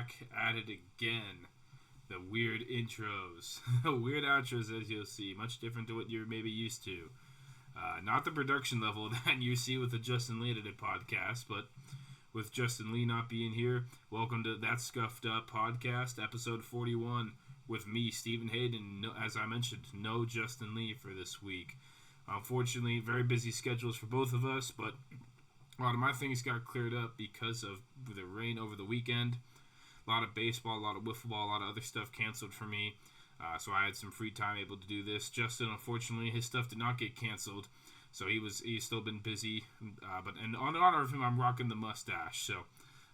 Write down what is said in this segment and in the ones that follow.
back at it again. The weird intros, weird outros, as you'll see, much different to what you're maybe used to. Not the production level that you see with the Justin Lee edited podcast, but with Justin Lee not being here, welcome to That Scuffed Up podcast, episode 41, with me, Stephen Hayden. No, as I mentioned, no Justin Lee for this week. Unfortunately, very busy schedules for both of us, but a lot of my things got cleared up because of the rain over the weekend. A lot of baseball, a lot of wiffleball, a lot of other stuff canceled for me. So I had some free time able to do this. Justin, unfortunately, his stuff did not get canceled. So he's still been busy. But in honor of him, I'm rocking the mustache. So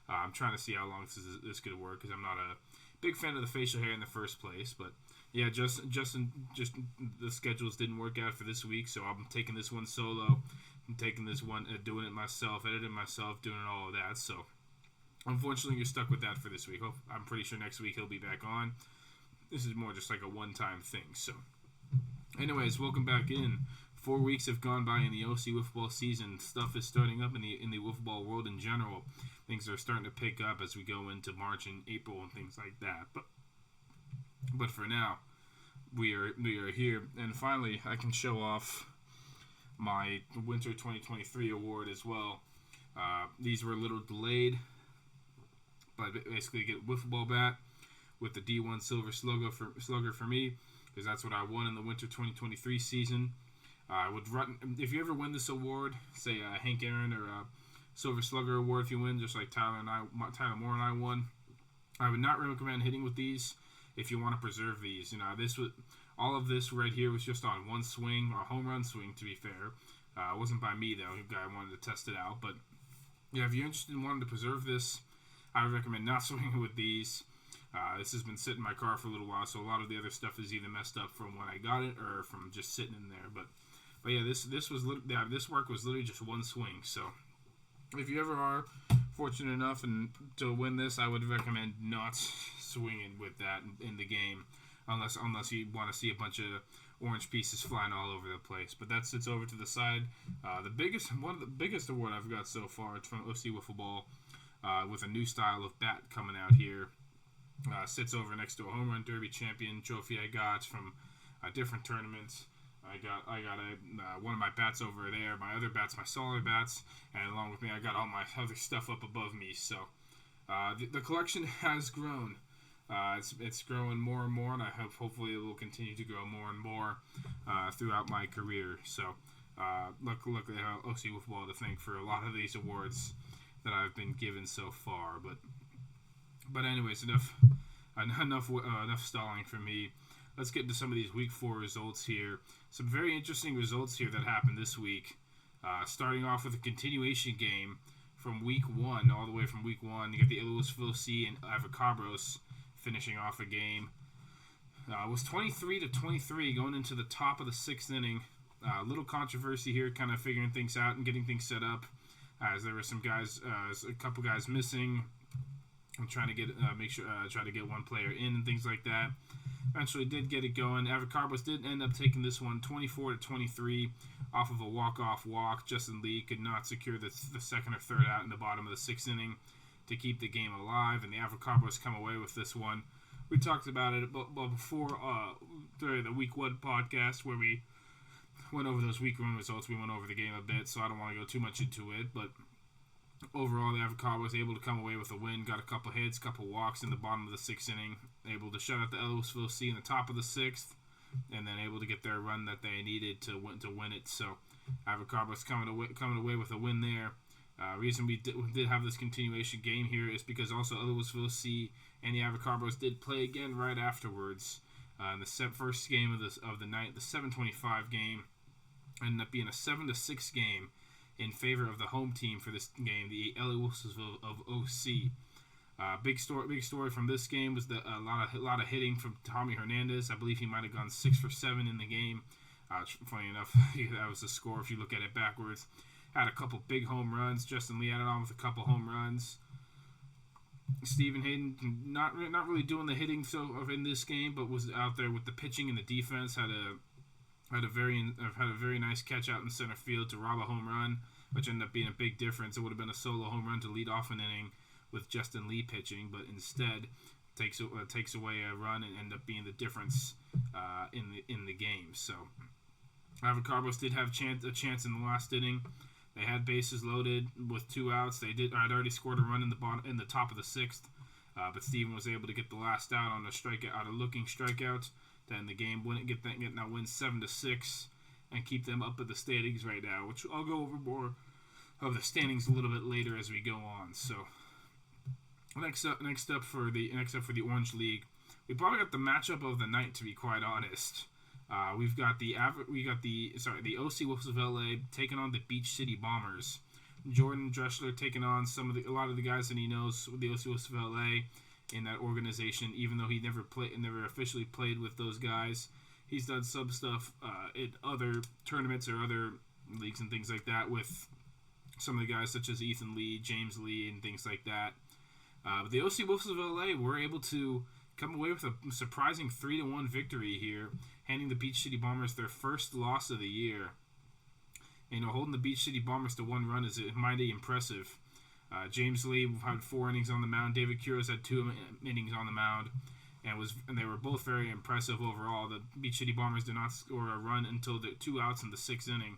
I'm trying to see how long this is going to work, because I'm not a big fan of the facial hair in the first place. But yeah, Justin, the schedules didn't work out for this week. So I'm taking this one solo. I'm taking this one, doing it myself, editing myself, doing all of that. So unfortunately, you're stuck with that for this week. I'm pretty sure next week he'll be back on. This is more just like a one-time thing. So anyways, welcome back in. 4 weeks have gone by in the OC Wiffleball season. Stuff is starting up in the wiffleball world in general. Things are starting to pick up as we go into March and April and things like that. But for now, we are here, and finally I can show off my Winter 2023 award as well. These were a little delayed, but basically get a wiffleball bat with the D1 Silver Slugger for me, because that's what I won in the Winter 2023 season. If you ever win this award, say Hank Aaron or Silver Slugger award, if you win, just like Tyler Moore and I won, I would not recommend hitting with these if you want to preserve these. All of this right here was just on one swing, a home run swing, to be fair. It wasn't by me though. The guy wanted to test it out, but yeah, if you're interested in wanting to preserve this, I would recommend not swinging with these. This has been sitting in my car for a little while, so a lot of the other stuff is either messed up from when I got it or from just sitting in there. But yeah, this work was literally just one swing. So if you ever are fortunate enough to win this, I would recommend not swinging with that in the game, unless you want to see a bunch of orange pieces flying all over the place. But that sits over to the side. One of the biggest award I've got so far, it's from OC Wiffleball, with a new style of bat coming out here. Sits over next to a home run derby champion trophy I got from different tournaments. I got one of my bats over there, my other bats, my solar bats, and along with me, I got all my other stuff up above me. So the collection has grown. It's growing more and more, and I hope hopefully it will continue to grow more and more throughout my career. So luckily I have OC Wiffleball to thank for a lot of these awards that I've been given so far. But anyways, enough stalling for me. Let's get into some of these Week 4 results here. Some very interesting results here that happened this week. Starting off with a continuation game from Week 1, all the way from Week 1. You get the Louisville C and Avocabros finishing off a game. It was 23-23 going into the top of the 6th inning. A little controversy here, kind of figuring things out and getting things set up, as there were some guys, a couple guys missing. I'm trying to get try to get one player in and things like that. Eventually did get it going. Avocabros did end up taking this one 24-23 off of a walk-off walk. Justin Lee could not secure the second or third out in the bottom of the 6th inning to keep the game alive, and the Avocabros come away with this one. We talked about it before during the Week 1 podcast where we went over those Week 1 results. We went over the game a bit, so I don't want to go too much into it, but overall, the Avocado was able to come away with a win, got a couple hits, couple walks in the bottom of the 6th inning, able to shut out the Louisville C in the top of the 6th, and then able to get their run that they needed to win it. So, Avocado was coming away with a win there. Reason we did have this continuation game here is because also Louisville C and the Avocados did play again right afterwards. In the first game of the night, the 7:25 game, ended up being a 7-6 game in favor of the home team for this game, the Louisville of OC. Big story from this game was a lot of hitting from Tommy Hernandez. I believe he might have gone 6 for 7 in the game. Funny enough, that was the score if you look at it backwards. Had a couple big home runs. Justin Lee added on with a couple home runs. Stephen Hayden not really doing the hitting in this game, but was out there with the pitching and the defense. Had a very nice catch out in center field to rob a home run, which ended up being a big difference. It would have been a solo home run to lead off an inning, with Justin Lee pitching, but instead takes away a run and end up being the difference in the game. So Avocados did have a chance in the last inning. They had bases loaded with 2 outs. Had already scored a run in the top of the 6th, but Steven was able to get the last out on a looking strikeout to end the game. Get that win 7-6 and keep them up at the standings right now, which I'll go over more of the standings a little bit later as we go on. So next up for the Orange League, we probably got the matchup of the night, to be quite honest. We've got the OC Wiffleball LA taking on the Beach City Bombers. Jordan Dressler taking on a lot of the guys that he knows with the OC Wiffleball LA in that organization. Even though he never officially played with those guys, he's done some stuff in other tournaments or other leagues and things like that with some of the guys such as Ethan Lee, James Lee, and things like that. But the OC Wiffleball LA were able to come away with a surprising 3-1 victory here, handing the Beach City Bombers their first loss of the year. And, holding the Beach City Bombers to 1 run is mighty impressive. James Lee had 4 innings on the mound. David Quiros had 2 innings on the mound, and they were both very impressive overall. The Beach City Bombers did not score a run until the 2 outs in the 6th inning,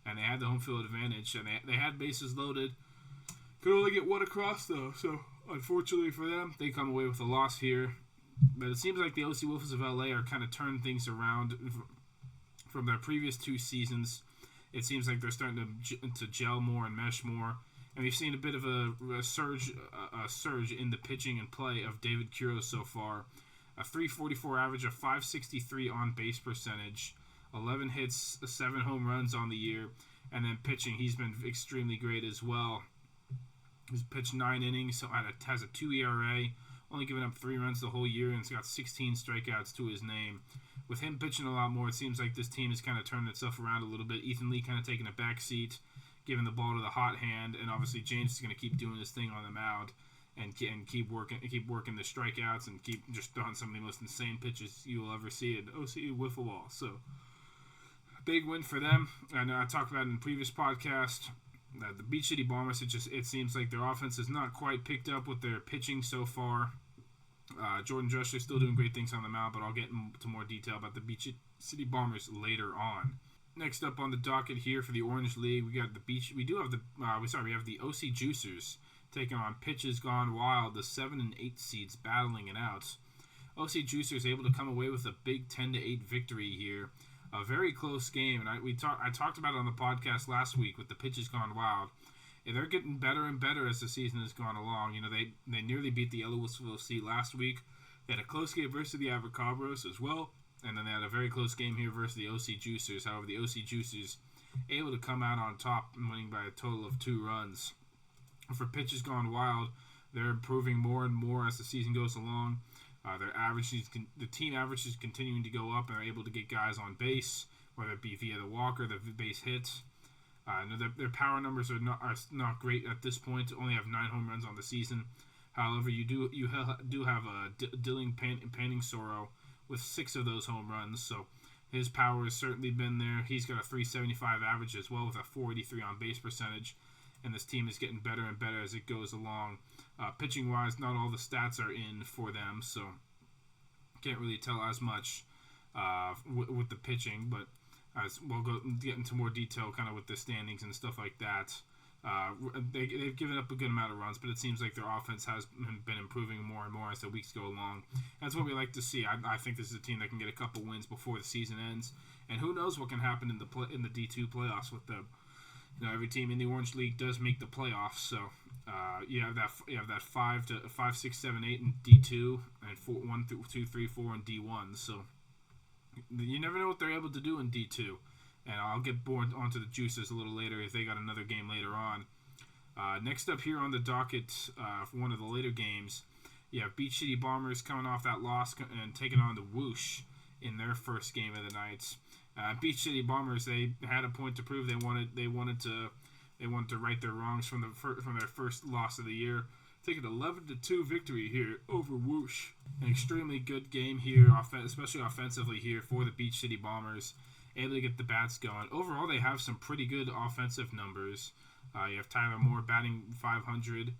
and they had the home field advantage, and they had bases loaded. Could only get 1 across, though, so unfortunately for them, they come away with a loss here. But it seems like the OC Wolves of LA are kind of turning things around from their previous 2 seasons. It seems like they're starting to gel more and mesh more. And we've seen a bit of a surge in the pitching and play of David Quiros so far. A .344 average, a .563 on-base percentage, 11 hits, 7 home runs on the year. And then pitching, he's been extremely great as well. He's pitched 9 innings, so has a 2 ERA, only given up 3 runs the whole year, and he's got 16 strikeouts to his name. With him pitching a lot more, it seems like this team has kind of turned itself around a little bit. Ethan Lee kind of taking a back seat, giving the ball to the hot hand, and obviously James is going to keep doing his thing on the mound and keep working the strikeouts and keep just throwing some of the most insane pitches you will ever see in OC Wiffleball. So, big win for them. And I talked about it in the previous podcast. The Beach City Bombers, it seems like their offense has not quite picked up with their pitching so far. Jordan Dressler still doing great things on the mound, but I'll get into more detail about the Beach City Bombers later on. Next up on the docket here for the Orange League, we have the OC Juicers taking on Pitches Gone Wild, the 7 and 8 seeds battling it out. OC Juicers able to come away with a big 10-8 victory here. A very close game, and I talked about it on the podcast last week with the Pitches Gone Wild. And they're getting better and better as the season has gone along. They nearly beat the Louisville FC last week. They had a close game versus the Avocados as well, and then they had a very close game here versus the OC Juicers. However, the OC Juicers able to come out on top, winning by a total of 2 runs. For Pitches Gone Wild, they're improving more and more as the season goes along. The team average is continuing to go up, and are able to get guys on base, whether it be via the walk or the base hits. Their power numbers are not great at this point. Only have 9 home runs on the season. However, you do have Dylan Panning Sorrow with 6 of those home runs, so his power has certainly been there. He's got a .375 average as well with a .483 on base percentage, and this team is getting better and better as it goes along. Pitching wise, not all the stats are in for them, so can't really tell as much with the pitching, but as we'll get into more detail kind of with the standings and stuff like that. They've given up a good amount of runs, but it seems like their offense has been improving more and more as the weeks go along. That's what we like to see. I think this is a team that can get a couple wins before the season ends, and who knows what can happen in the D2 playoffs with them. Every team in the Orange League does make the playoffs, so you have that 5, 6, 7, 8 in D2 and 1, 2, 3, 4 in D1. So you never know what they're able to do in D2. And I'll get onto the Juicers a little later if they got another game later on. Next up here on the docket, for one of the later games, you have Beach City Bombers coming off that loss and taking on the Whoosh in their first game of the night. Beach City Bombers, they had a point to prove. They wanted to right their wrongs from their first loss of the year. Taking 11-2 victory here over Whoosh. An extremely good game here, especially offensively here for the Beach City Bombers. Able to get the bats going. Overall, they have some pretty good offensive numbers. You have Tyler Moore batting .500,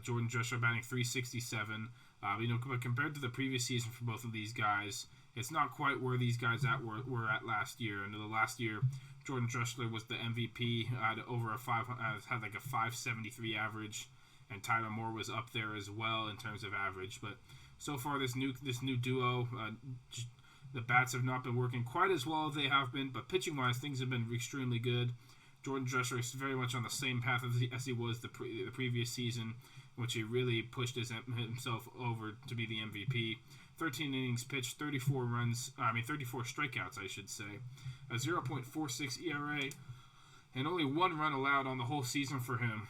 Jordan Drescher batting .367. But compared to the previous season for both of these guys, it's not quite where these guys were at last year. And the last year, Jordan Drescher was the MVP, had like a 573 average, and Tyler Moore was up there as well in terms of average. But so far, this new duo, the bats have not been working quite as well as they have been, but pitching-wise, things have been extremely good. Jordan Drescher is very much on the same path as he was the previous season, in which he really pushed himself over to be the MVP. 13 innings pitched, 34 strikeouts, I should say. A 0.46 ERA, and only 1 run allowed on the whole season for him.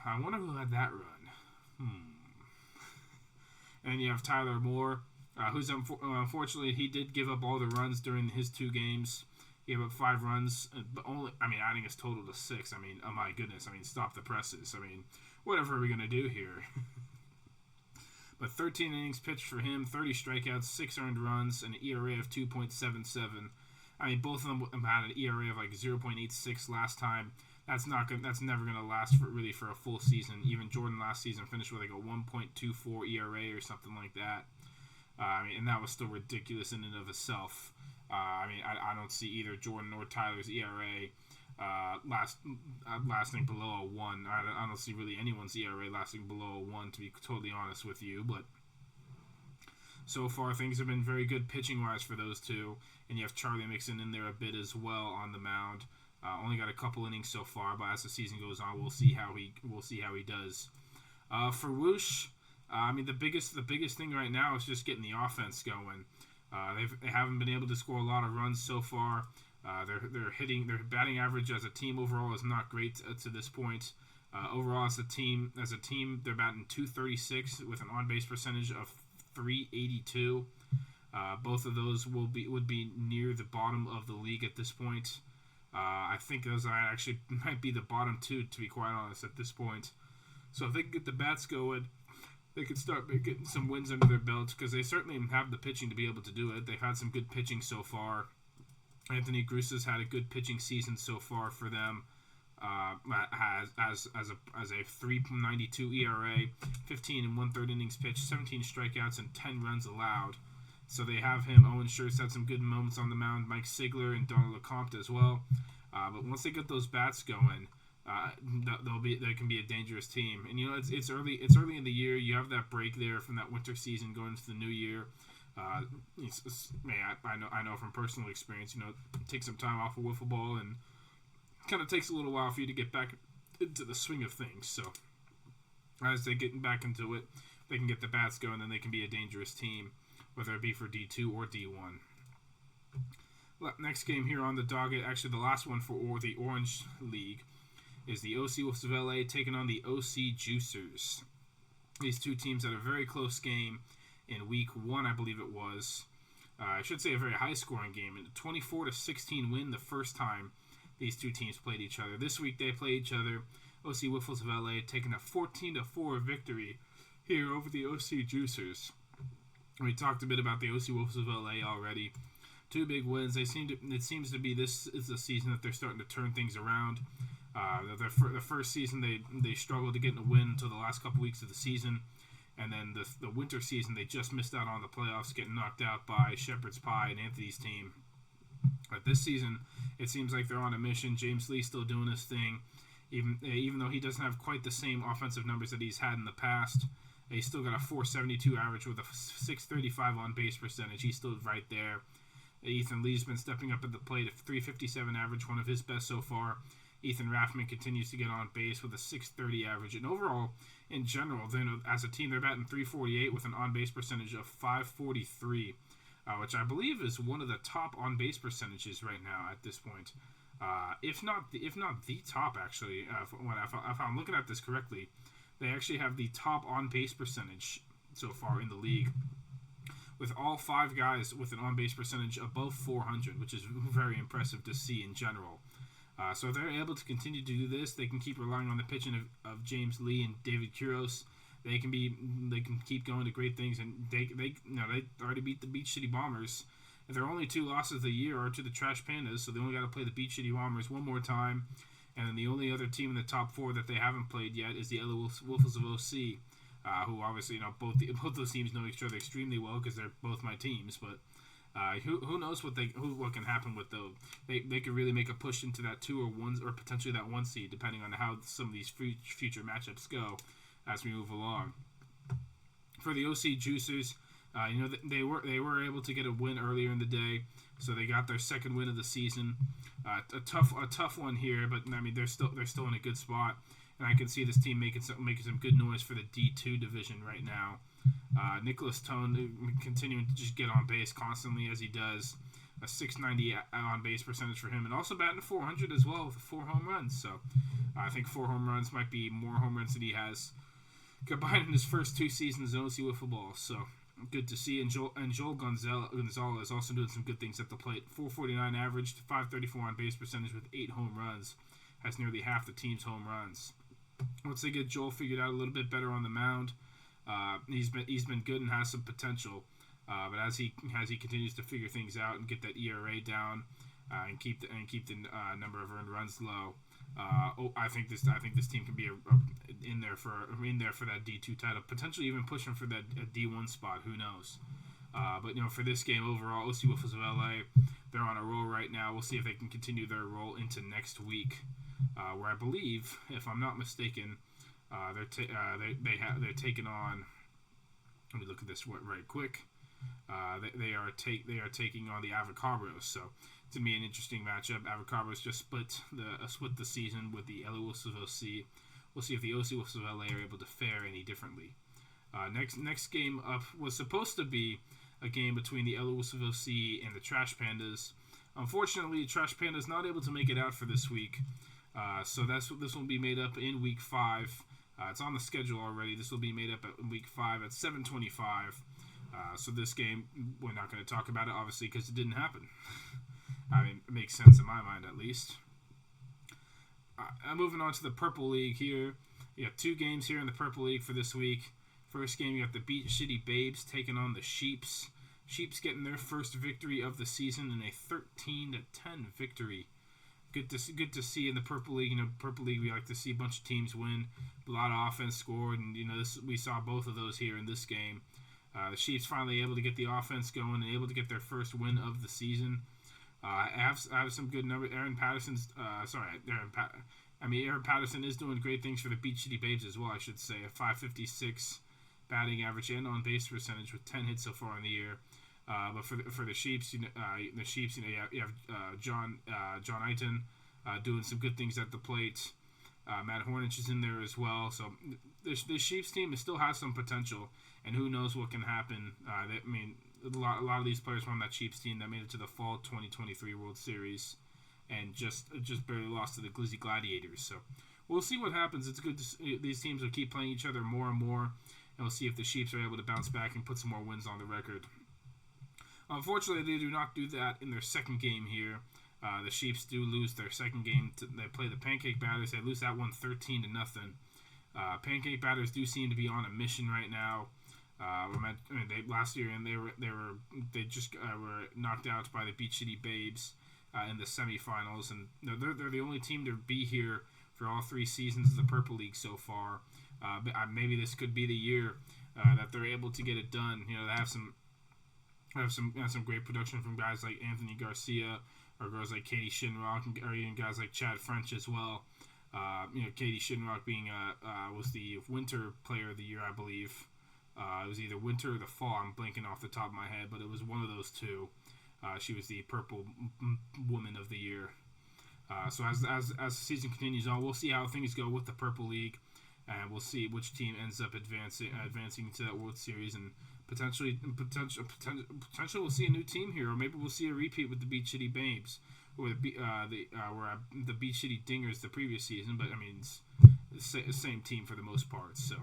I wonder who had that run. And you have Tyler Moore, who's unfortunately, he did give up all the runs during his 2 games. He gave up 5 runs, but adding his total to 6. Oh my goodness. Stop the presses. Whatever are we going to do here? But 13 innings pitched for him, 30 strikeouts, 6 earned runs, and an ERA of 2.77. Both of them had an ERA of like 0.86 last time. That's not good. That's never going to last for a full season. Even Jordan last season finished with like a 1.24 ERA or something like that. And that was still ridiculous in and of itself. I don't see either Jordan or Tyler's ERA lasting below a 1. I don't see really anyone's ERA lasting below a 1, to be totally honest with you. But so far, things have been very good pitching-wise for those two. And you have Charlie Mixon in there a bit as well on the mound. Only got a couple innings so far, but as the season goes on, we'll see how he does. For Whoosh, the biggest thing right now is just getting the offense going. They haven't been able to score a lot of runs so far. Their batting average as a team overall is not great to this point. Overall, as a team, they're batting .236 with an on-base percentage of .382. Both of those would be near the bottom of the league at this point. I think those actually might be the bottom 2, to be quite honest, at this point. So if they can get the bats going, they could start getting some wins under their belts, because they certainly have the pitching to be able to do it. They've had some good pitching so far. Anthony Grusa's had a good pitching season so far for them. As a 3.92 ERA, 15 and 1/3 innings pitched, 17 strikeouts, and 10 runs allowed. So they have him. Owen Schertz had some good moments on the mound. Mike Sigler and Donald LeCompte as well. But once they get those bats going, they can be a dangerous team. And it's early in the year. You have that break there from that winter season going into the new year. I know from personal experience. Take some time off of wiffle ball, and kind of takes a little while for you to get back into the swing of things. So as they get back into it, they can get the bats going, then they can be a dangerous team, whether it be for D2 or D1. Next game here on the docket, actually the last one for the Orange League, is the OC Wiffleball of LA taking on the OC Juicers. These two teams had a very close game in week 1, I believe it was. I should say a very high-scoring game. A 24-16 win the first time these two teams played each other. This week they play each other. OC Wiffles of LA taking a 14-4 victory here over the OC Juicers. We talked a bit about the OC Wiffles of LA already. 2 big wins. It seems to be this is the season that they're starting to turn things around. The first season they struggled to get a win until the last couple weeks of the season. And then the winter season, they just missed out on the playoffs, getting knocked out by Shepherd's Pie and Anthony's team. But this season, it seems like they're on a mission. James Lee's still doing his thing. Even though he doesn't have quite the same offensive numbers that he's had in the past, he's still got a .472 average with a .635 on-base percentage. He's still right there. Ethan Lee's been stepping up at the plate, a .357 average, one of his best so far. Ethan Raffman continues to get on base with a .630 average. And overall, in general, as a team, they're batting .348 with an on-base percentage of .543, which I believe is one of the top on-base percentages right now at this point. If not the top, actually. If I'm looking at this correctly, they actually have the top on-base percentage so far in the league, with all 5 guys with an on-base percentage above .400, which is very impressive to see in general. So if they're able to continue to do this, they can keep relying on the pitching of James Lee and David Quiros. They can keep going to great things, and they already beat the Beach City Bombers. And their only 2 losses of the year are to the Trash Pandas, so they only got to play the Beach City Bombers one more time, And then the only other team in the top 4 that they haven't played yet is the LA Wiffles of OC, who obviously, both those teams know each other extremely well because they're both my teams. But who knows what can happen with those? They could really make a push into that 2 or 1 or potentially that 1 seed, depending on how some of these future matchups go as we move along. For the OC Juicers, they were able to get a win earlier in the day, so they got their second win of the season. A tough one here, but I mean they're still in a good spot, and I can see this team making some good noise for the D2 division right now. Nicholas Tone continuing to just get on base constantly as he does. A 690 on base percentage for him, and also batting 400 as well with 4 home runs. So I think 4 home runs might be more home runs than he has combined in his first 2 seasons in OC Wiffleball. So good to see. And Joel Gonzalez also doing some good things at the plate. 449 average, 534 on base percentage with 8 home runs. Has nearly half the team's home runs. Once they get Joel figured out a little bit better on the mound, he's been good and has some potential. But as he continues to figure things out and get that ERA down, and keep the number of earned runs low, I think this team can be in there for that D2 title, potentially even pushing for that D1 spot. Who knows? But for this game overall, OC Wiffles of LA, they're on a roll right now. We'll see if they can continue their roll into next week, where I believe, if I'm not mistaken, they're taking on. Let me look at this right quick. They are taking on the Avocabros, so to me an interesting matchup. Avocabros just split the season with the LA Wolves of OC. We'll see if the OC Wolves of LA are able to fare any differently. Next game up was supposed to be a game between the LA Wolves of OC and the Trash Pandas. Unfortunately, Trash Pandas not able to make it out for this week, so this will be made up in week 5. It's on the schedule already. This will be made up at week 5 at 7:25. So this game, we're not going to talk about it, obviously, because it didn't happen. I mean, it makes sense in my mind, at least. I'm moving on to the Purple League here. You have 2 games here in the Purple League for this week. First game, you got the Beat Shitty Babes taking on the Sheeps. Sheeps getting their first victory of the season in a 13-10 victory. Good to see in the Purple League. Purple League, we like to see a bunch of teams win. A lot of offense scored, and we saw both of those here in this game. The Chiefs finally able to get the offense going and able to get their first win of the season. I have some good numbers. Aaron Patterson is doing great things for the Beat Shitty Babes as well, I should say. A 556 batting average and on base percentage with 10 hits so far in the year. But for the Chiefs, you have John Eiton doing some good things at the plate. Matt Hornich is in there as well. So the Chiefs team still has some potential, and who knows what can happen. A lot of these players from that Chiefs team that made it to the fall 2023 World Series and just barely lost to the Glizzy Gladiators. So we'll see what happens. It's good to see these teams will keep playing each other more and more, and we'll see if the Chiefs are able to bounce back and put some more wins on the record. Unfortunately, they do not do that in their second game here. The Chiefs do lose their second game. They play the Pancake Batters. They lose that one 13-0. Pancake Batters do seem to be on a mission right now. Last year and they were knocked out by the Beat Shitty Babes in the semifinals, and they're the only team to be here for all 3 seasons of the Purple League so far. But maybe this could be the year that they're able to get it done. They have some great production from guys like Anthony Garcia or girls like Katie Shinrock, or even guys like Chad French as well. Katie Shinrock being was the Winter Player of the Year, I believe. It was either winter or the fall. I'm blanking off the top of my head, but it was one of those 2. She was the Purple Woman of the Year. So as the season continues on, we'll see how things go with the Purple League, and we'll see which team ends up advancing to that World Series, and potentially we'll see a new team here, or maybe we'll see a repeat with the Beat Shitty Babes, or the Beat Shitty Dingers the previous season. But I mean, it's the same team for the most part. So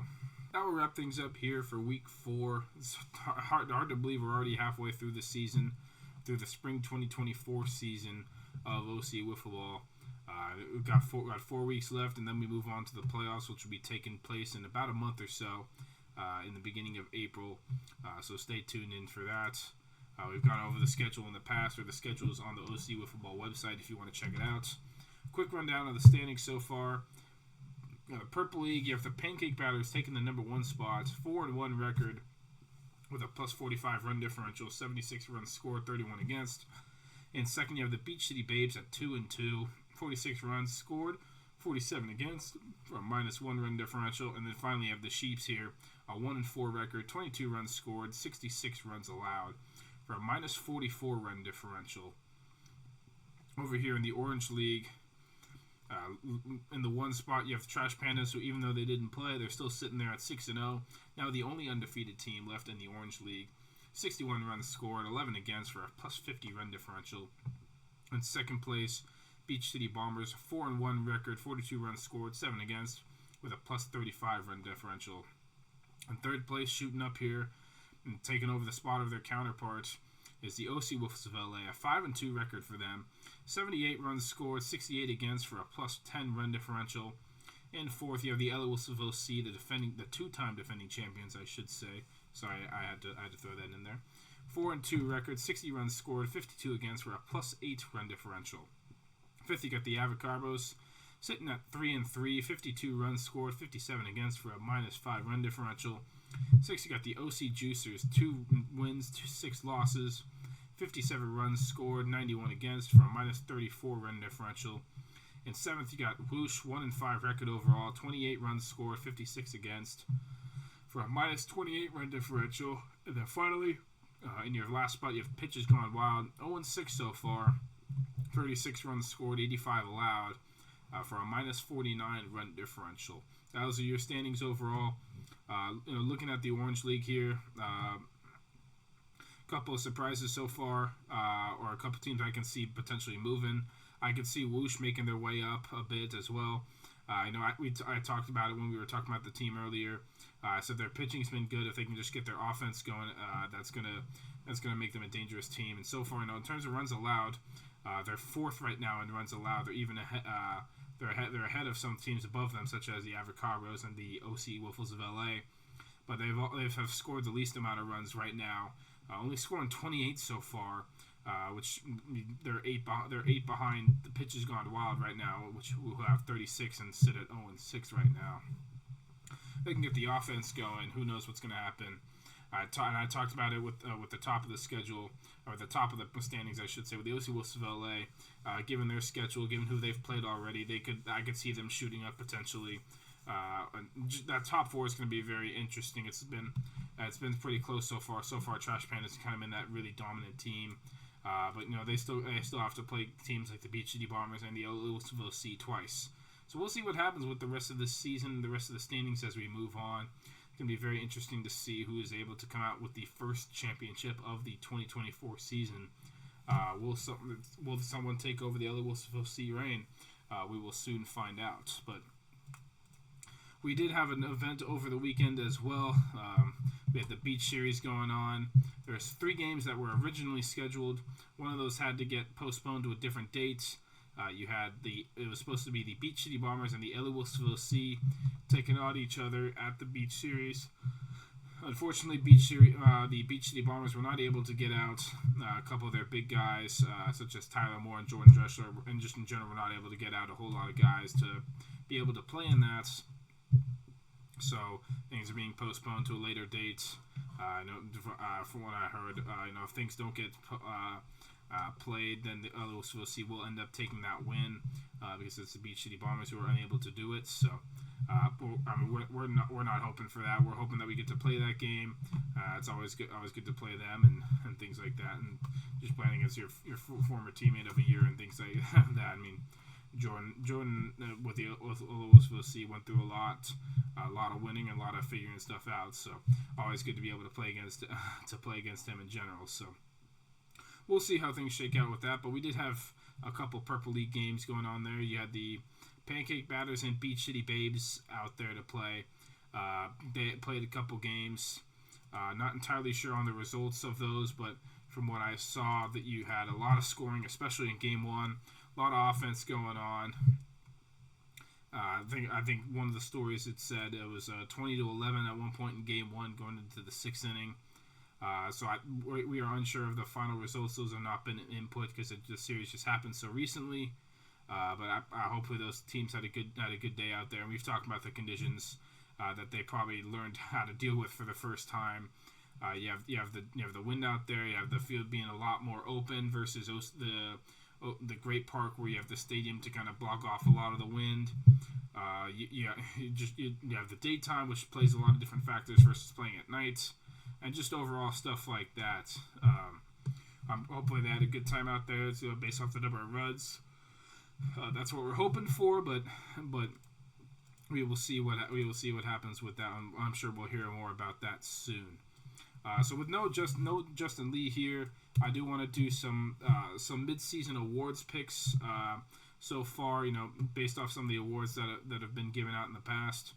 that will wrap things up here for week 4. It's hard to believe we're already halfway through the season, through the spring 2024 season of OC Wiffleball. We've got 4 weeks left, and then we move on to the playoffs, which will be taking place in about a month or so, in the beginning of April. So stay tuned in for that. We've gone over the schedule in the past, or the schedule is on the OC Wiffleball website if you want to check it out. quick rundown of the standings so far. The Purple League, you have the Pancake Batters taking the number 1 spot, 4-1 record with a plus 45 run differential, 76 runs scored, 31 against. In second, you have the Beach City Babes at 2-2, 46 runs scored, 47 against for a minus 1 run differential. And then finally, you have the Sheeps here, a 1-4 record, 22 runs scored, 66 runs allowed for a minus 44 run differential. Over here in the Orange League, in the 1 spot, you have the Trash Pandas, who even though they didn't play, they're still sitting there at 6-0. Now the only undefeated team left in the Orange League. 61 runs scored, 11 against for a plus 50 run differential. In second place, Beach City Bombers, 4-1 record, 42 runs scored, 7 against, with a plus 35 run differential. In third place, shooting up here and taking over the spot of their counterparts, is the OC Wiffleball LA, a 5-2 record for them. 78 runs scored, 68 against for a plus 10 run differential. In fourth, you have the LA Wiffleball C, the 2-time defending champions, I should say. Sorry, I had to throw that in there. 4-2 record, 60 runs scored, 52 against for a plus 8 run differential. Fifth, you got the Avocarbos, sitting at 3-3, 52 runs scored, 57 against for a minus 5 run differential. Sixth, you got the OC Juicers, 2 wins, 6 losses, 57 runs scored, 91 against for a minus 34 run differential. In seventh, you got Whoosh, 1-5 record overall, 28 runs scored, 56 against for a minus 28 run differential. And then finally, in your last spot, you have Pitches Gone Wild, 0-6 so far, 36 runs scored, 85 allowed for a minus 49 run differential. Those are your standings overall. Looking at the Orange League here, couple of surprises so far, or a couple teams I can see potentially moving. I could see Whoosh making their way up a bit as well. I talked about it when we were talking about the team earlier. I said their pitching's been good. If they can just get their offense going, that's gonna make them a dangerous team. And so far, in terms of runs allowed, they're 4th right now in runs allowed. They're even ahead. They're ahead of some teams above them, such as the Avocarbos and the OC Wiffles of LA. But they have scored the least amount of runs right now. Only scoring 28 so far, which they're 8 behind the Pitches Gone Wild right now, which will have 36 and sit at 0-6 right now. If they can get the offense going, who knows what's going to happen. I talked about it with the top of the schedule, or the top of the standings, I should say, with the OC Wiffleball LA. Given their schedule, given who they've played already, I could see them shooting up potentially. That top 4 is going to be very interesting. It's been pretty close so far. So far, Trash Pan has kind of been that really dominant team. But they still have to play teams like the Beach City Bombers and the Wiffleball C twice. So we'll see what happens with the rest of this season, the rest of the standings as we move on. It's going to be very interesting to see who is able to come out with the first championship of the 2024 season. Will someone take over the LA Wiffleball C reign? We will soon find out. But we did have an event over the weekend as well. We had the Beach Series going on. There's 3 games that were originally scheduled. One of those had to get postponed to a different date. It was supposed to be the Beach City Bombers and the LA Wiffleball C taking on each other at the Beach Series. Unfortunately, the Beach City Bombers were not able to get out. A couple of their big guys, such as Tyler Moore and Jordan Dressler, and just in general, were not able to get out a whole lot of guys to be able to play in that. So things are being postponed to a later date. From what I heard, if things don't get played, then the LA Wiffleball C will end up taking that win because it's the Beach City Bombers who are unable to do it. So we're not hoping for that. We're hoping that we get to play that game. It's always good to play them and things like that, and just playing against your former teammate of a year and things like that. I mean, Jordan with the Wiffleball C went through a lot of winning and a lot of figuring stuff out. So always good to be able to play against him in general. So we'll see how things shake out with that. But we did have a couple Purple League games going on there. You had the Pancake Batters and Beach City Babes out there to play. They played a couple games. Not entirely sure on the results of those, but from what I saw, that you had a lot of scoring, especially in Game 1. A lot of offense going on. I think one of the stories it said it was 20-11 at one point in Game 1 going into the 6th inning. We are unsure of the final results. Those have not been input because the series just happened so recently. But hopefully those teams had a good day out there. And we've talked about the conditions that they probably learned how to deal with for the first time. You have the wind out there. You have the field being a lot more open versus the Great Park, where you have the stadium to kind of block off a lot of the wind. You have the daytime, which plays a lot of different factors versus playing at night, and just overall stuff like that. Hopefully they had a good time out there, based off the number of runs. That's what we're hoping for, but we will see what happens with that. I'm sure we'll hear more about that soon. So with no Justin Lee here, I do want to do some mid-season awards picks so far. Based off some of the awards that have been given out in the past.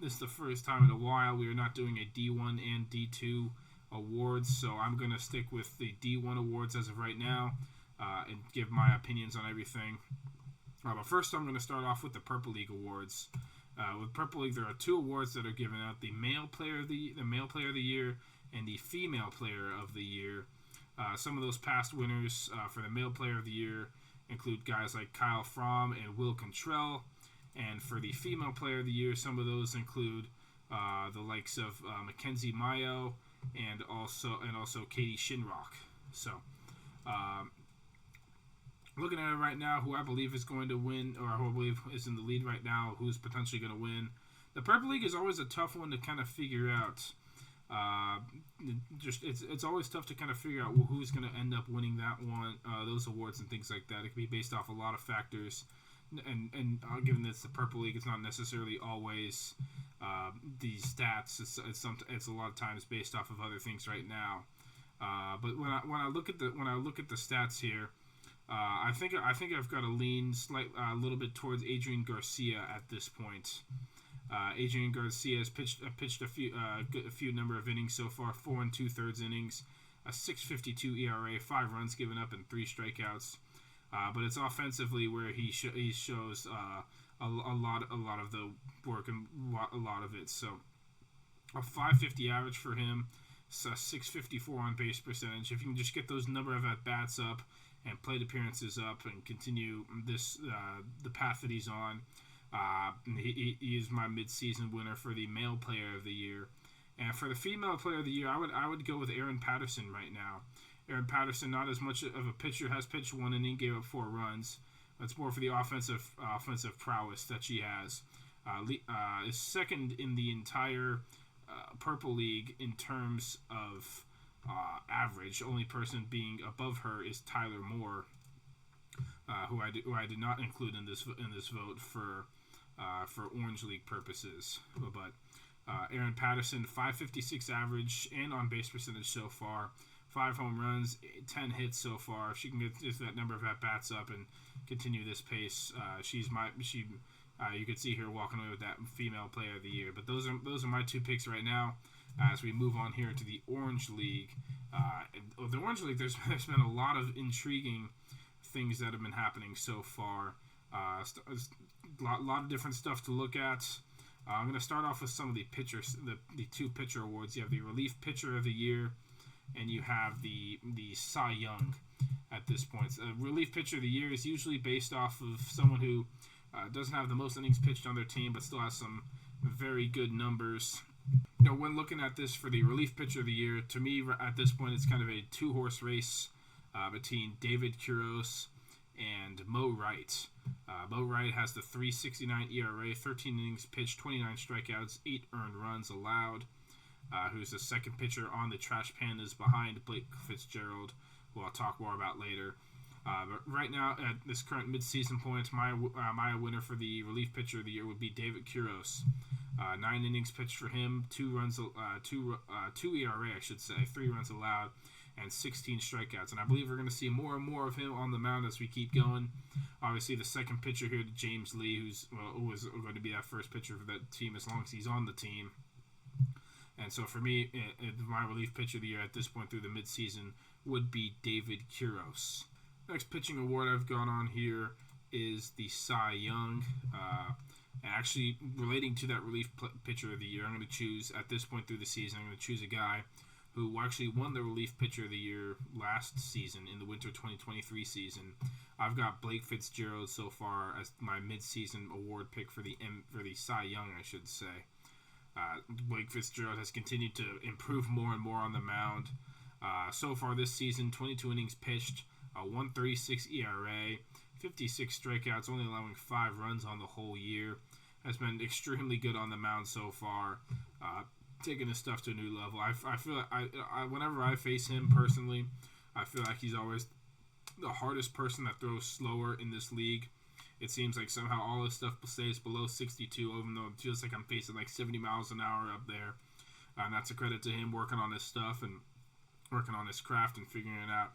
This is the first time in a while we are not doing a D1 and D2 awards, so I'm going to stick with the D1 awards as of right now and give my opinions on everything. But first, I'm going to start off with the Purple League awards. With Purple League, there are two awards that are given out: the Male Player of the Year and the Female Player of the Year. Some of those past winners for the Male Player of the Year include guys like Kyle Fromm and Will Cantrell, and for the Female Player of the Year, some of those include the likes of Mackenzie Mayo and also Katie Shinrock. So, looking at it right now, who I believe is going to win, or who I believe is in the lead right now, who's potentially going to win. The Purple League is always a tough one to kind of figure out. It's always tough to kind of figure out who's going to end up winning that one, those awards and things like that. It can be based off a lot of factors, and given that it's the Purple League, it's not necessarily always the stats. It's a lot of times based off of other things right now. But when I look at the stats here. I think I've got to lean a little bit towards Adrian Garcia at this point. Adrian Garcia has pitched a few number of innings so far, 4 2/3 innings, a 6.52 ERA, 5 runs given up, and 3 strikeouts. But it's offensively where he shows a lot of the work and a lot of it. So a 5.50 average for him, so 6.54 on base percentage. If you can just get those number of at bats up and plate appearances up and continue the path that he's on. He is my mid-season winner for the Male Player of the Year. And for the Female Player of the Year, I would go with Erin Patterson right now. Erin Patterson, not as much of a pitcher, has pitched 1 inning, gave up 4 runs. It's more for the offensive prowess that she has. Is second in the entire Purple League in terms of average. Only person being above her is Tyler Moore, who I did not include in this vote for Orange League purposes. But Erin Patterson, 5.56 average and on base percentage so far, 5 home runs, 10 hits so far. If she can get that number of at bats up and continue this pace, you could see her walking away with that Female Player of the Year. But those are my 2 picks right now. As we move on here to the Orange League. The Orange League, there's been a lot of intriguing things that have been happening so far. A lot of different stuff to look at. I'm going to start off with some of the pitchers, the 2 pitcher awards. You have the Relief Pitcher of the Year, and you have the Cy Young at this point. Relief Pitcher of the Year is usually based off of someone who doesn't have the most innings pitched on their team, but still has some very good numbers. When looking at this for the Relief Pitcher of the Year, to me at this point it's kind of a 2-horse race between David Quiros and Mo Wright. Mo Wright has the 3.69 ERA, 13 innings pitched, 29 strikeouts, 8 earned runs allowed. Who's the second pitcher on the Trash Pandas behind Blake Fitzgerald, who I'll talk more about later. But right now, at this current mid-season point, my winner for the Relief Pitcher of the Year would be David Quiros. 9 innings pitched for him, 2 ERA, I should say, 3 runs allowed, and 16 strikeouts. And I believe we're going to see more and more of him on the mound as we keep going. Obviously, the second pitcher here, James Lee, who is going to be that first pitcher for that team as long as he's on the team. And so for me, my Relief Pitcher of the Year at this point through the midseason would be David Quiros. Next pitching award I've got on here is the Cy Young. Actually, relating to that Relief Pitcher of the Year, I'm going to choose, at this point through the season, I'm going to choose a guy who actually won the Relief Pitcher of the Year last season in the winter 2023 season. I've got Blake Fitzgerald so far as my mid-season award pick for the Cy Young, I should say. Blake Fitzgerald has continued to improve more and more on the mound. So far this season, 22 innings pitched, a 1.36 ERA, 56 strikeouts, only allowing 5 runs on the whole year. Has been extremely good on the mound so far, taking his stuff to a new level. I feel like I whenever I face him personally, I feel like he's always the hardest person that throws slower in this league. It seems like somehow all his stuff stays below 62, even though it feels like I'm facing like 70 miles an hour up there. And that's a credit to him working on his stuff and working on his craft and figuring out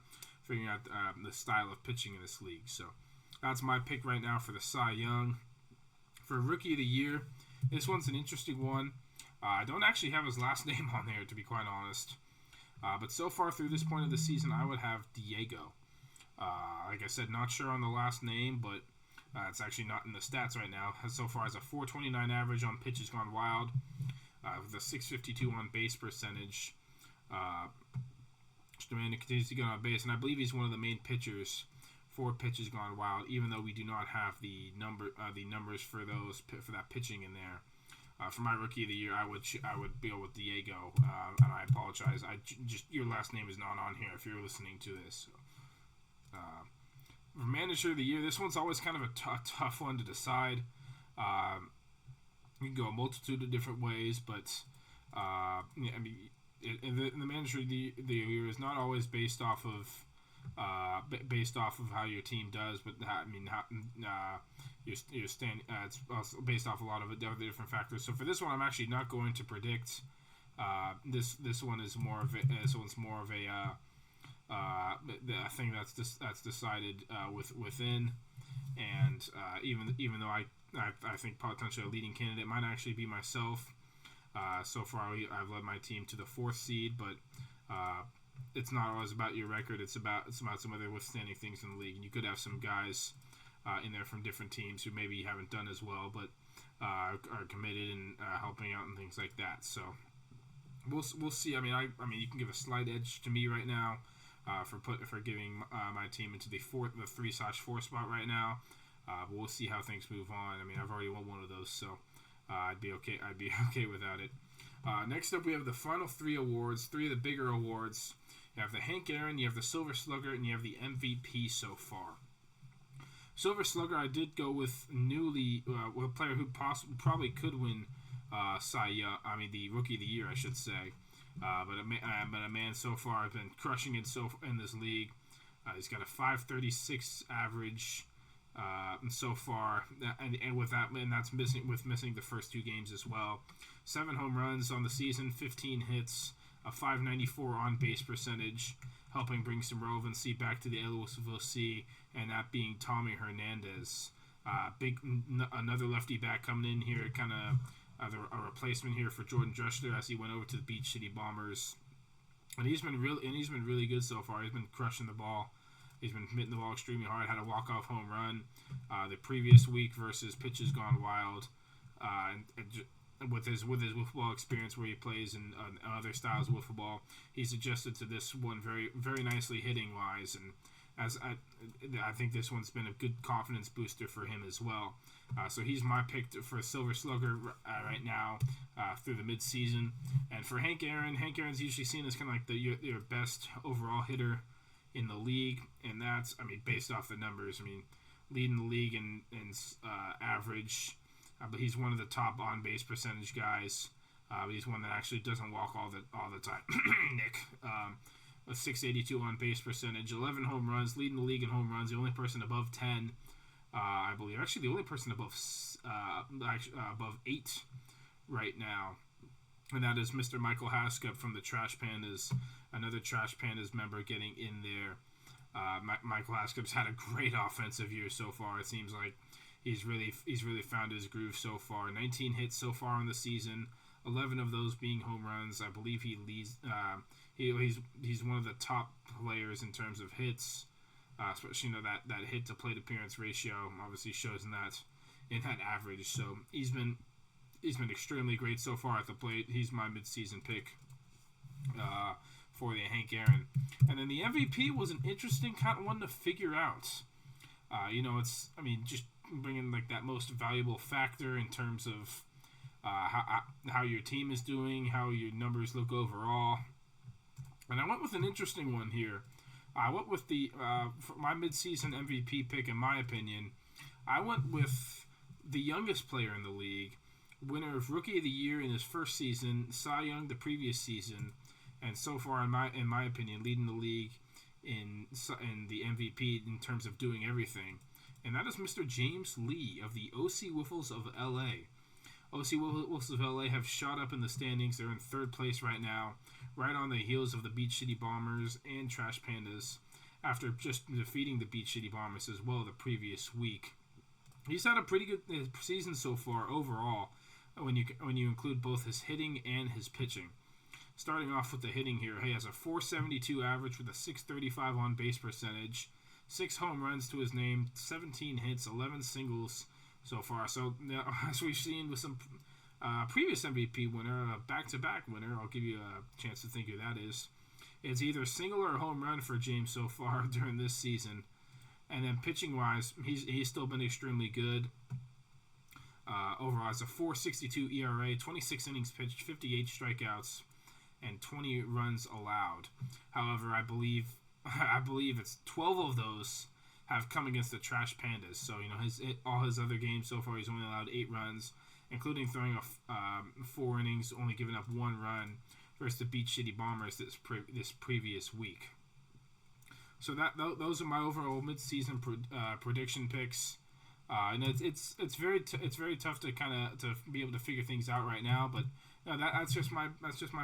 the style of pitching in this league. So that's my pick right now for the Cy Young. For Rookie of the Year, this one's an interesting one. I don't actually have his last name on there, to be quite honest. But so far through this point of the season, I would have Diego. Like I said, not sure on the last name, but it's actually not in the stats right now. So far has a 4.29 average on pitches gone wild, with a 6.52 on base percentage. Demand continues to get on base, and I believe he's one of the main pitchers for pitches gone wild, even though we do not have the numbers for that pitching in there. For my Rookie of the Year, I would go with Diego, and I apologize. Your last name is not on here if you're listening to this. For Manager of the Year, this one's always kind of a tough one to decide. You can go a multitude of different ways, but the Manager of the Year is not always based off of how your team does, but it's also based off a lot of other different factors. So for this one, I'm actually not going to predict. This one is more of a thing that's decided within, and even though I think potentially a leading candidate might actually be myself. So far, I've led my team to the 4th seed, but it's not always about your record. It's about some other withstanding things in the league. And you could have some guys in there from different teams who maybe haven't done as well, but are committed and helping out and things like that. So we'll see. I mean, you can give a slight edge to me right now for giving my team into the 3/4 spot right now. But we'll see how things move on. I mean, I've already won one of those, so I'd be okay without it. Next up, we have the final 3 awards, 3 of the bigger awards. You have the Hank Aaron, you have the Silver Slugger, and you have the MVP so far. Silver Slugger, I did go with a player who probably could win the Rookie of the Year, I should say. But a man so far has been crushing it in this league. He's got a 5.36 average so far, and that's missing the first 2 games as well. 7 home runs on the season, 15 hits, a 5.94 on base percentage, helping bring some relevancy back to the LOC, and that being Tommy Hernandez. Another lefty back coming in here, kind of a replacement here for Jordan Drexler as he went over to the Beach City Bombers. And he's been really good so far. He's been crushing the ball. He's been hitting the ball extremely hard. Had a walk-off home run the previous week versus Pitches Gone Wild, and with his wiffle experience where he plays in other styles of wiffle ball, he's adjusted to this one very very nicely hitting wise, and I think this one's been a good confidence booster for him as well. So he's my pick for Silver Slugger right now through the mid-season. And for Hank Aaron's usually seen as kind of like your best overall hitter in the league, and that's, based off the numbers, leading the league in average, but he's one of the top on-base percentage guys. But he's one that actually doesn't walk all the time. Nick, a 682 on-base percentage, 11 home runs, leading the league in home runs, the only person above 10, I believe. Actually, the only person above 8 right now. And that is Mr. Michael Haskup from the Trash Pandas, another Trash Pandas member getting in there. Michael Haskup's had a great offensive year so far. It seems like he's really found his groove so far. 19 hits so far in the season, 11 of those being home runs. I believe he leads. He's one of the top players in terms of hits, especially that hit to plate appearance ratio obviously shows in that average. So he's been extremely great so far at the plate. He's my mid-season pick. for the Hank Aaron. And then the MVP was an interesting kind of one to figure out. Just bringing like that most valuable factor in terms of how your team is doing, how your numbers look overall. And I went with an interesting one here. I went with for my midseason MVP pick, in my opinion. I went with the youngest player in the league, winner of Rookie of the Year in his first season, Cy Young the previous season, and so far, in my opinion, leading the league in the MVP in terms of doing everything. And that is Mr. James Lee of the OC Wiffles of LA. OC Wiffles of LA have shot up in the standings. They're in third place right now, right on the heels of the Beach City Bombers and Trash Pandas, after just defeating the Beach City Bombers as well the previous week. He's had a pretty good season so far overall, when you include both his hitting and his pitching. Starting off with the hitting here, he has a .472 average with a .635 on base percentage, 6 home runs to his name, 17 hits, 11 singles so far. So as we've seen with some previous MVP winner, a back-to-back winner, I'll give you a chance to think who that is. It's either single or home run for James so far during this season. And then pitching-wise, he's still been extremely good. Overall, has a .462 ERA, 26 innings pitched, 58 strikeouts, and 20 runs allowed. However, I believe it's 12 of those have come against the Trash Pandas. So, all his other games so far, he's only allowed 8 runs, including throwing off 4 innings, only giving up 1 run versus the Beach City Bombers this previous week. So those are my overall midseason prediction picks. And it's very tough to to be able to figure things out right now, but that's just my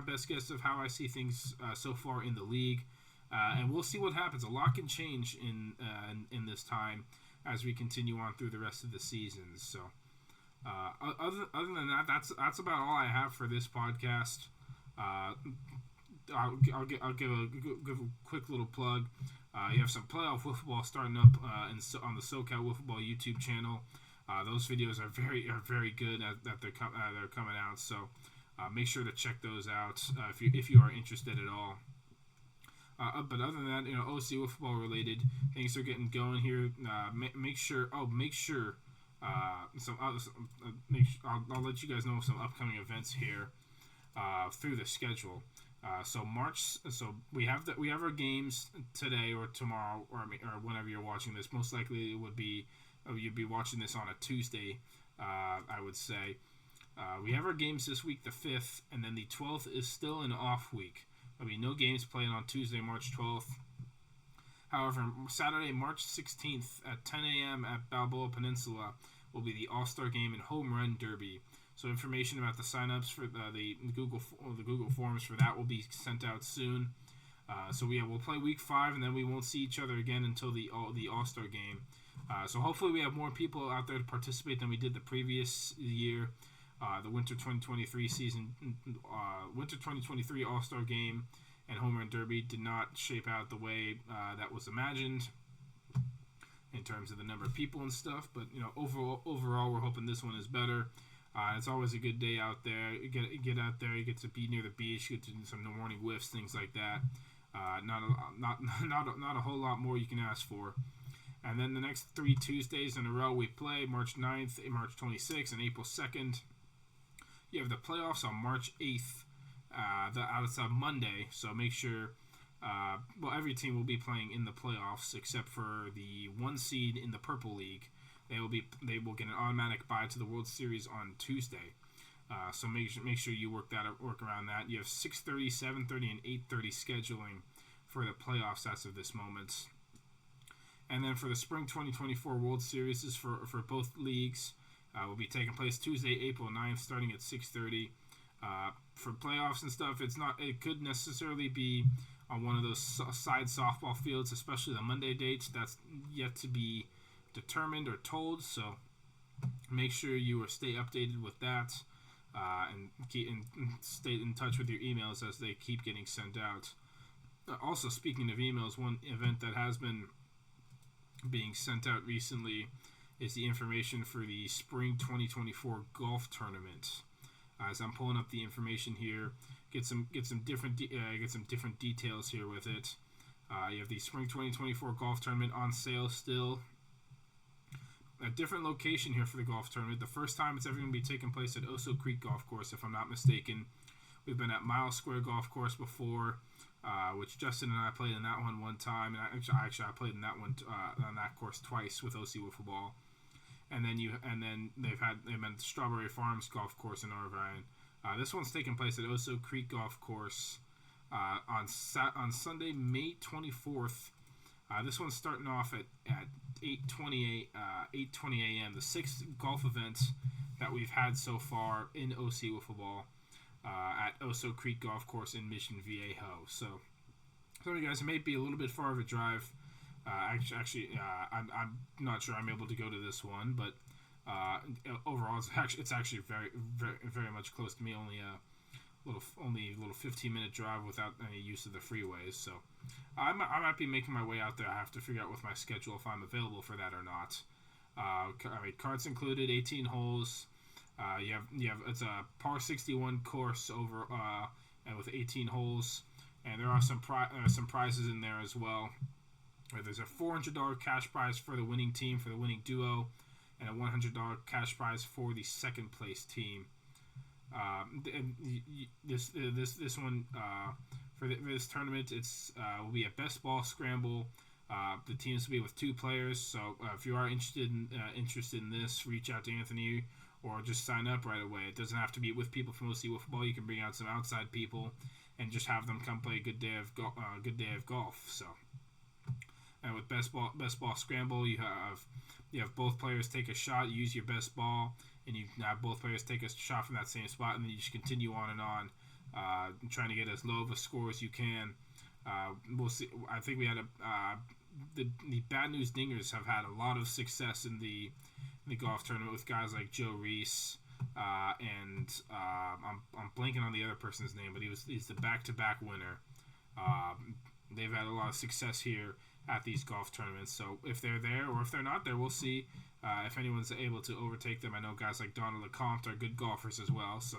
best guess of how I see things so far in the league. And we'll see what happens. A lot can change in this time as we continue on through the rest of the season. So, other than that, that's about all I have for this podcast. I'll give a quick little plug. You have some playoff wiffleball starting up on the SoCal Wiffleball YouTube channel. Those videos are very good that they're coming out. So make sure to check those out if you are interested at all. But other than that, OC Wiffleball related things are getting going here. I'll let you guys know some upcoming events here through the schedule. So we have our games today or tomorrow or whenever you're watching this. Most likely it would be you'd be watching this on a Tuesday. I would say we have our games this week, the 5th, and then the 12th is still an off week. There'll be no games playing on Tuesday, March 12th. However, Saturday, March 16th at 10 a.m. at Balboa Peninsula will be the All-Star Game and Home Run Derby. So information about the sign-ups for the Google Forms for that will be sent out soon. We'll play Week 5, and then we won't see each other again until the All-Star Game. So hopefully we have more people out there to participate than we did the previous year. The Winter 2023 season, Winter 2023 All-Star Game and Home Run Derby did not shape out the way that was imagined in terms of the number of people and stuff. But overall, we're hoping this one is better. It's always a good day out there. You get out there, you get to be near the beach, you get to do some morning whiffs, things like that. Not a whole lot more you can ask for. And then the next 3 Tuesdays in a row we play, March 9th, March 26th, and April 2nd. You have the playoffs on March 8th. That's a Monday, so make sure. Every team will be playing in the playoffs except for the 1 seed in the Purple League. They will get an automatic bye to the World Series on Tuesday. So make sure you work around that. You have 6:30, 7:30, and 8:30 scheduling for the playoffs as of this moment. And then for the Spring 2024 World Series is for both leagues. Will be taking place Tuesday, April 9th, starting at 6:30. For playoffs and stuff, it could necessarily be on one of those side softball fields, especially the Monday dates. That's yet to be determined or told, so make sure you stay updated with that and stay in touch with your emails as they keep getting sent out. Also, speaking of emails, one event that has been being sent out recently is the information for the Spring 2024 Golf Tournament. As I'm pulling up the information here, get some different details here with it. You have the Spring 2024 Golf Tournament on sale still. A different location here for the golf tournament. The first time it's ever going to be taking place at Oso Creek Golf Course, if I'm not mistaken. We've been at Miles Square Golf Course before, which Justin and I played in that one time. And I played in that one on that course twice with OC Wiffleball. And then they've been Strawberry Farms Golf Course in Irvine. This one's taking place at Oso Creek Golf Course on Sunday, May 24th. This one's starting off at 8:20 a.m. The sixth golf event that we've had so far in OC Wiffleball at Oso Creek Golf Course in Mission Viejo. So some of you guys, it may be a little bit far of a drive. I'm not sure I'm able to go to this one, but overall, it's actually very, very, very much close to me. Only a little 15-minute drive without any use of the freeways. So I might be making my way out there. I have to figure out with my schedule if I'm available for that or not. Carts included, 18 holes. You have it's a par 61 course over and with 18 holes, and there are some prizes in there as well. There's a $400 cash prize for the winning team, for the winning duo, and a $100 cash prize for the second place team. This one for this tournament, it's will be a best ball scramble. The teams will be with 2 players. So if you are interested in this, reach out to Anthony or just sign up right away. It doesn't have to be with people from OC Wiffleball. You can bring out some outside people and just have them come play a good day of golf. So. And with best ball scramble, you have both players take a shot. You use your best ball, and you have both players take a shot from that same spot, and then you just continue on and on, trying to get as low of a score as you can. We'll see. I think we had the Bad News Dingers have had a lot of success in the golf tournament with guys like Joe Reese, and I'm blanking on the other person's name, but he's the back-to-back winner. They've had a lot of success here at these golf tournaments. So if they're there or if they're not there, we'll see if anyone's able to overtake them. I know guys like Donald LeCompte are good golfers as well, so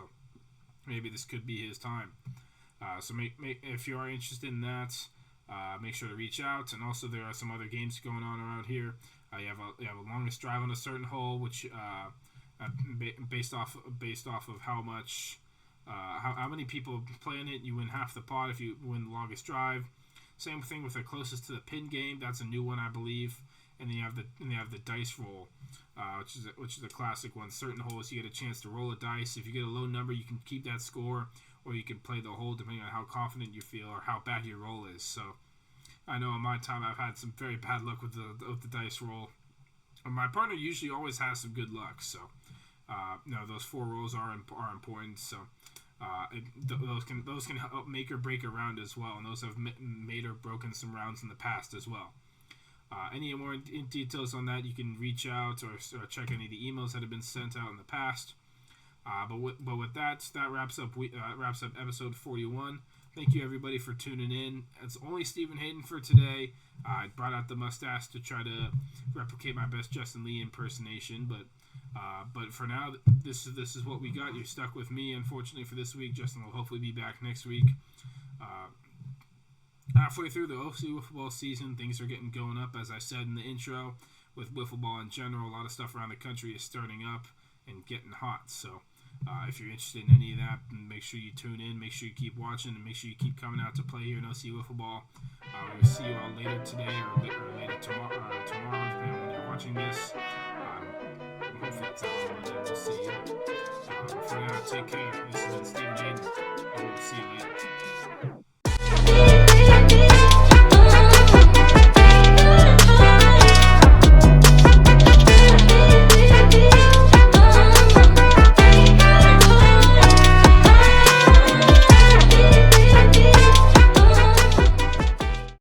maybe this could be his time. So if you are interested in that, make sure to reach out. And also there are some other games going on around here. You have a longest drive on a certain hole, which based off of how much how many people play in it, you win half the pot if you win the longest drive. Same thing with the closest to the pin game. That's a new one, I believe. And then you have the dice roll, which is a classic one. Certain holes you get a chance to roll a dice. If you get a low number, you can keep that score, or you can play the hole depending on how confident you feel or how bad your roll is. So I know in my time I've had some very bad luck with the dice roll. And my partner usually always has some good luck. So those 4 rolls are important. So. Those can help make or break a round as well, and those have made or broken some rounds in the past as well. Any more details on that, you can reach out or check any of the emails that have been sent out in the past. But with that wraps up episode 41. Thank you everybody for tuning in. It's only Stephen Hayden for today. I brought out the mustache to try to replicate my best Justin Lee impersonation, but for now, this is what we got. You're stuck with me, unfortunately, for this week. Justin will hopefully be back next week. Halfway through the OC Wiffleball season, things are getting going up, as I said in the intro. With Wiffleball in general, a lot of stuff around the country is starting up and getting hot. So if you're interested in any of that, make sure you tune in, make sure you keep watching, and make sure you keep coming out to play here in OC Wiffleball. We will see you all later today or later tomorrow, depending on when you're watching this. Hopefully it's out on Monday. We'll see you. For now, take care. This has been Stephen Hayden, and we'll see you later.